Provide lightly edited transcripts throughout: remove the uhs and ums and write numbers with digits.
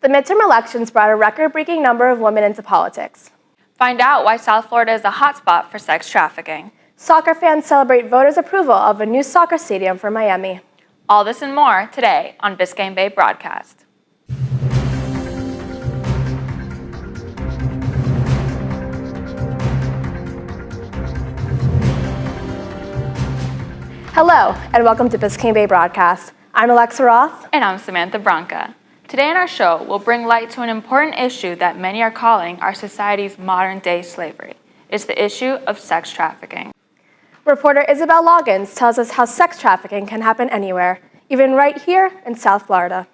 The midterm elections brought a record-breaking number of women into politics. Find out why South Florida is a hotspot for sex trafficking. Soccer fans celebrate voters' approval of a new soccer stadium for Miami. All this and more today on Biscayne Bay Broadcast. Hello, and welcome to Biscayne Bay Broadcast. I'm Alexa Roth. And I'm Samantha Branca. Today in our show, we'll bring light to an important issue that many are calling our society's modern-day slavery. It's the issue of sex trafficking. Reporter Isabel Loggins tells us how sex trafficking can happen anywhere, even right here in South Florida.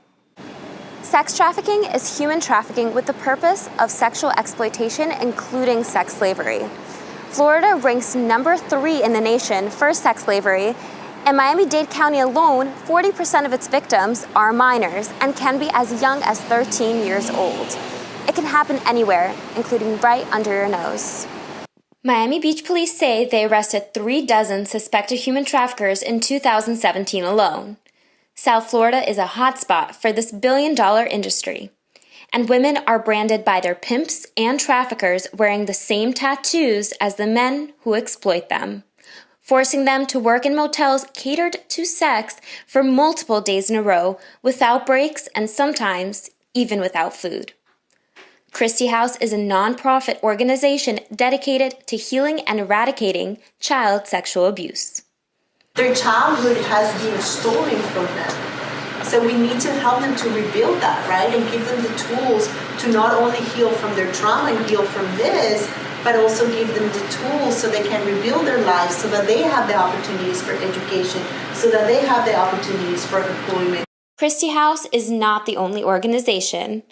Sex trafficking is human trafficking with the purpose of sexual exploitation, including sex slavery. Florida ranks number 3 in the nation for sex slavery. In Miami-Dade County alone, 40% of its victims are minors and can be as young as 13 years old. It can happen anywhere, including right under your nose. Miami Beach police say they arrested 36 suspected human traffickers in 2017 alone. South Florida is a hotspot for this billion-dollar industry. And women are branded by their pimps and traffickers wearing the same tattoos as the men who exploit them, forcing them to work in motels catered to sex for multiple days in a row without breaks and sometimes even without food. Christie House is a nonprofit organization dedicated to healing and eradicating child sexual abuse. Their childhood has been stolen from them. So we need to help them to rebuild that, right? And give them the tools to not only heal from their trauma and heal from this, but also give them the tools so they can rebuild their lives, so that they have the opportunities for education, so that they have the opportunities for employment. Christie House is not the only organization.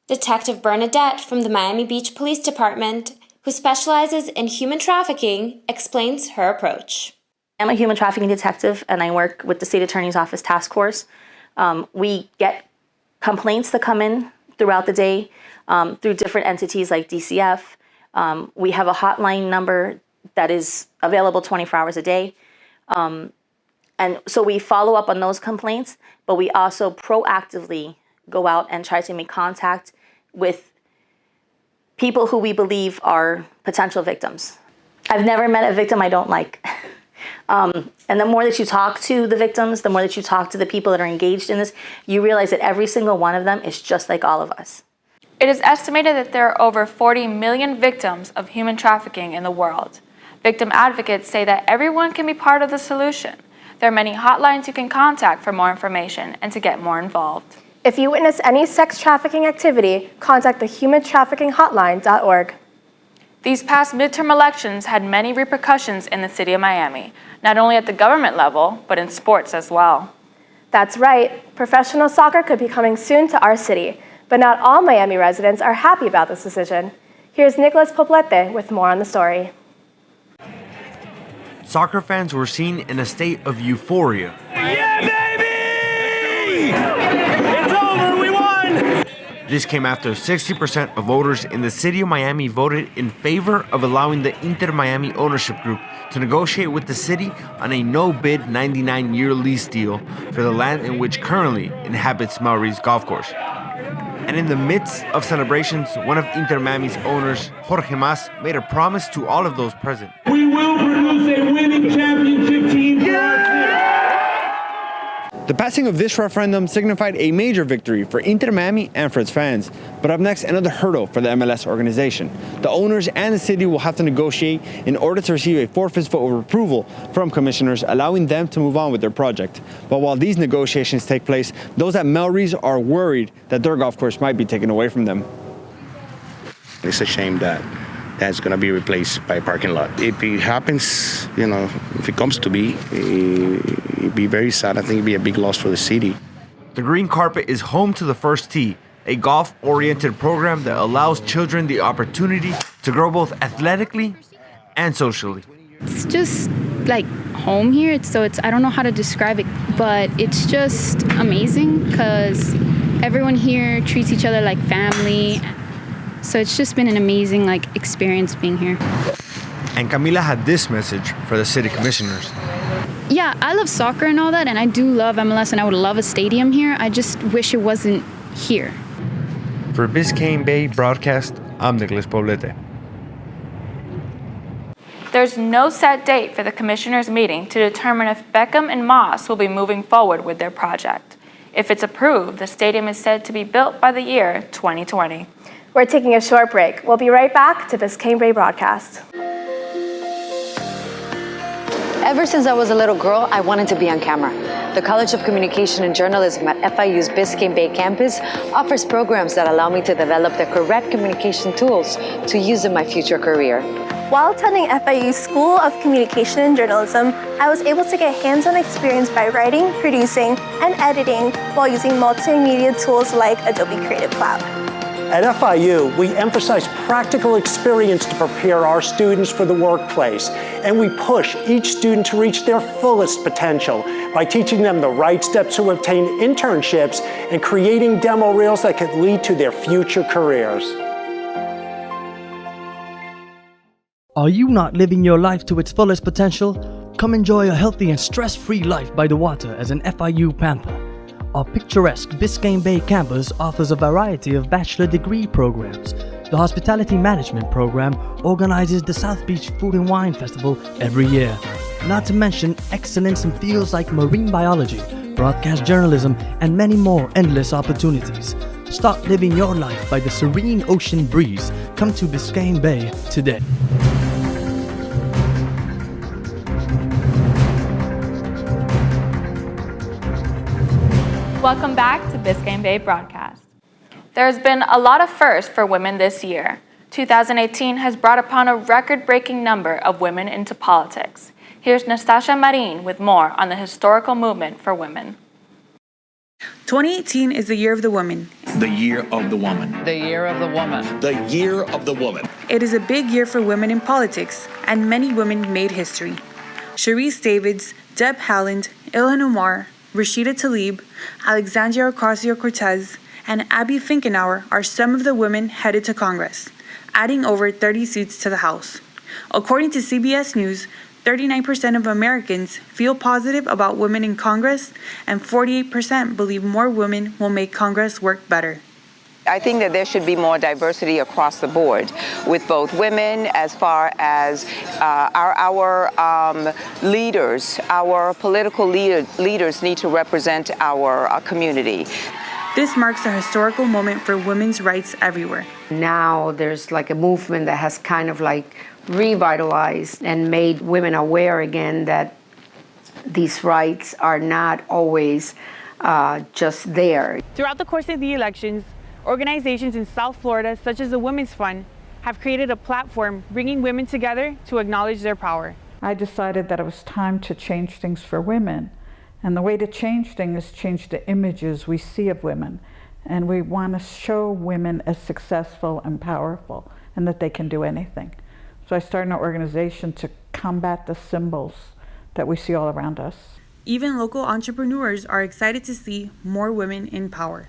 Detective Bernadette from the Miami Beach Police Department, who specializes in human trafficking, explains her approach. I'm a human trafficking detective, and I work with the State Attorney's Office Task Force. We get complaints that come in throughout the day through different entities like DCF. We have a hotline number that is available 24 hours a day. And so we follow up on those complaints, but we also proactively go out and try to make contact with people who we believe are potential victims. I've never met a victim I don't like. And the more that you talk to the victims, the more that you talk to the people that are engaged in this, you realize that every single one of them is just like all of us. It is estimated that there are over 40 million victims of human trafficking in the world. Victim advocates say that everyone can be part of the solution. There are many hotlines you can contact for more information and to get more involved. If you witness any sex trafficking activity, contact the humantraffickinghotline.org. These past midterm elections had many repercussions in the city of Miami, not only at the government level, but in sports as well. That's right. Professional soccer could be coming soon to our city, but not all Miami residents are happy about this decision. Here's Nicholas Poblete with more on the story. Soccer fans were seen in a state of euphoria. Yeah, baby! It's over, we won! This came after 60% of voters in the city of Miami voted in favor of allowing the Inter Miami ownership group to negotiate with the city on a no-bid 99-year lease deal for the land in which currently inhabits Maurice Golf Course. And in the midst of celebrations, one of Inter Miami's owners, Jorge Mas, made a promise to all of those present. We will produce a winning championship team for our city. The passing of this referendum signified a major victory for Inter Miami and for its fans. But up next, another hurdle for the MLS organization. The owners and the city will have to negotiate in order to receive a 4/5 vote of approval from commissioners, allowing them to move on with their project. But while these negotiations take place, those at Melreese are worried that their golf course might be taken away from them. It's a shame that that's going to be replaced by a parking lot. If it happens, if it comes to be, it'd be very sad. I think it'd be a big loss for the city. The green carpet is home to the First Tee, a golf-oriented program that allows children the opportunity to grow both athletically and socially. It's just like home here, so I don't know how to describe it, but it's just amazing because everyone here treats each other like family. So it's just been an amazing experience being here. And Camila had this message for the city commissioners. Yeah, I love soccer and all that, and I do love MLS, and I would love a stadium here. I just wish it wasn't here. For Biscayne Bay Broadcast, I'm Nicholas Poblete. There's no set date for the commissioners' meeting to determine if Beckham and Moss will be moving forward with their project. If it's approved, the stadium is said to be built by the year 2020. We're taking a short break. We'll be right back to Biscayne Bay Broadcast. Ever since I was a little girl, I wanted to be on camera. The College of Communication and Journalism at FIU's Biscayne Bay campus offers programs that allow me to develop the correct communication tools to use in my future career. While attending FIU's School of Communication and Journalism, I was able to get hands-on experience by writing, producing, and editing while using multimedia tools like Adobe Creative Cloud. At FIU, we emphasize practical experience to prepare our students for the workplace, and we push each student to reach their fullest potential by teaching them the right steps to obtain internships and creating demo reels that could lead to their future careers. Are you not living your life to its fullest potential? Come enjoy a healthy and stress-free life by the water as an FIU Panther. Our picturesque Biscayne Bay campus offers a variety of bachelor degree programs. The Hospitality Management program organizes the South Beach Food and Wine Festival every year. Not to mention excellence in fields like marine biology, broadcast journalism, and many more endless opportunities. Start living your life by the serene ocean breeze. Come to Biscayne Bay today. Welcome back to Biscayne Bay Broadcast. There's been a lot of firsts for women this year. 2018 has brought upon a record-breaking number of women into politics. Here's Nastasia Marin with more on the historical movement for women. 2018 is the year of the woman. The year of the woman. The year of the woman. The year of the woman. It is a big year for women in politics, and many women made history. Sharice Davids, Deb Haaland, Ilhan Omar, Rashida Tlaib, Alexandria Ocasio-Cortez, and Abby Finkenauer are some of the women headed to Congress, adding over 30 seats to the House. According to CBS News, 39% of Americans feel positive about women in Congress, and 48% believe more women will make Congress work better. I think that there should be more diversity across the board with both women as far as our leaders, our political leaders need to represent our community. This marks a historical moment for women's rights everywhere. Now there's like a movement that has kind of like revitalized and made women aware again that these rights are not always just there. Throughout the course of the elections, organizations in South Florida, such as the Women's Fund, have created a platform bringing women together to acknowledge their power. I decided that it was time to change things for women. And the way to change things is change the images we see of women. And we want to show women as successful and powerful and that they can do anything. So I started an organization to combat the symbols that we see all around us. Even local entrepreneurs are excited to see more women in power.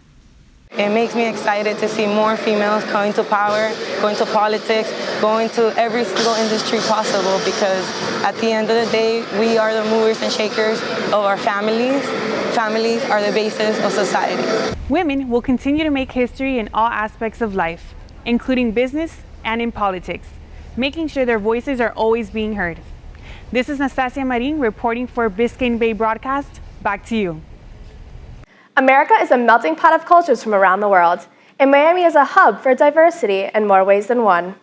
It makes me excited to see more females coming to power, going to politics, going to every single industry possible, because at the end of the day, we are the movers and shakers of our families. Families are the basis of society. Women will continue to make history in all aspects of life, including business and in politics, making sure their voices are always being heard. This is Nastasia Marin reporting for Biscayne Bay Broadcast. Back to you. America is a melting pot of cultures from around the world, and Miami is a hub for diversity in more ways than one.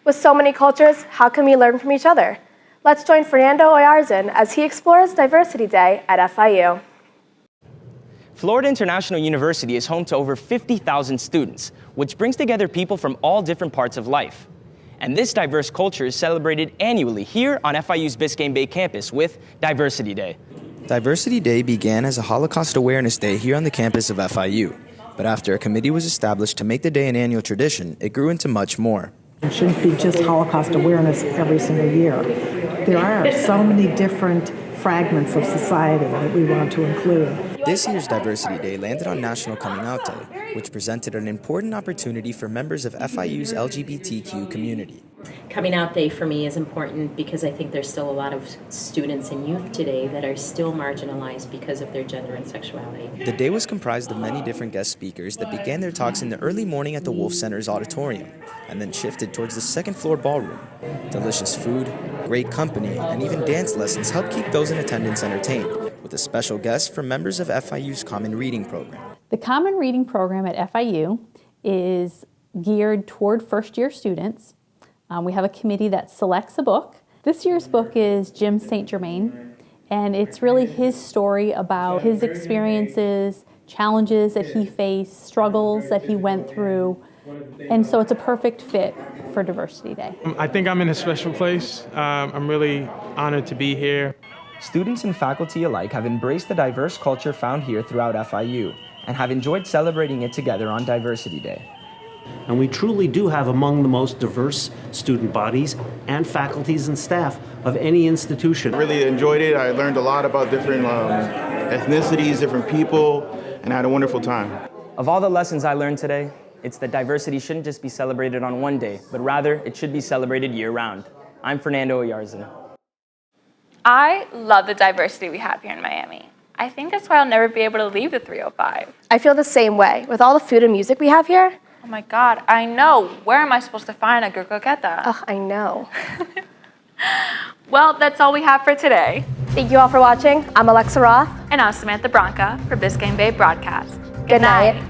With so many cultures, how can we learn from each other? Let's join Fernando Oyarzun as he explores Diversity Day at FIU. Florida International University is home to over 50,000 students, which brings together people from all different parts of life. And this diverse culture is celebrated annually here on FIU's Biscayne Bay campus with Diversity Day. Diversity Day began as a Holocaust Awareness Day here on the campus of FIU. But after a committee was established to make the day an annual tradition, it grew into much more. It shouldn't be just Holocaust awareness every single year. There are so many different fragments of society that we want to include. This year's Diversity Day landed on National Coming Out Day, which presented an important opportunity for members of FIU's LGBTQ community. Coming Out Day for me is important because I think there's still a lot of students and youth today that are still marginalized because of their gender and sexuality. The day was comprised of many different guest speakers that began their talks in the early morning at the Wolf Center's auditorium and then shifted towards the second floor ballroom. Delicious food, great company, and even dance lessons helped keep those in attendance entertained, with a special guest from members of FIU's Common Reading program. The Common Reading program at FIU is geared toward first-year students. We have a committee that selects a book. This year's book is Jim St. Germain, and it's really his story about his experiences, challenges that he faced, struggles that he went through, and so it's a perfect fit for Diversity Day. I think I'm in a special place. I'm really honored to be here. Students and faculty alike have embraced the diverse culture found here throughout FIU and have enjoyed celebrating it together on Diversity Day. And we truly do have among the most diverse student bodies and faculties and staff of any institution. Really enjoyed it. I learned a lot about different ethnicities, different people, and I had a wonderful time. Of all the lessons I learned today, it's that diversity shouldn't just be celebrated on one day, but rather it should be celebrated year-round. I'm Fernando Oyarzun. I love the diversity we have here in Miami. I think that's why I'll never be able to leave the 305. I feel the same way. With all the food and music we have here, Oh my God, I know. Where am I supposed to find a croqueta? ugh, I know. Well, that's all we have for today. Thank you all for watching. I'm Alexa Roth. And I'm Samantha Branca for Biscayne Bay Broadcast. Good night.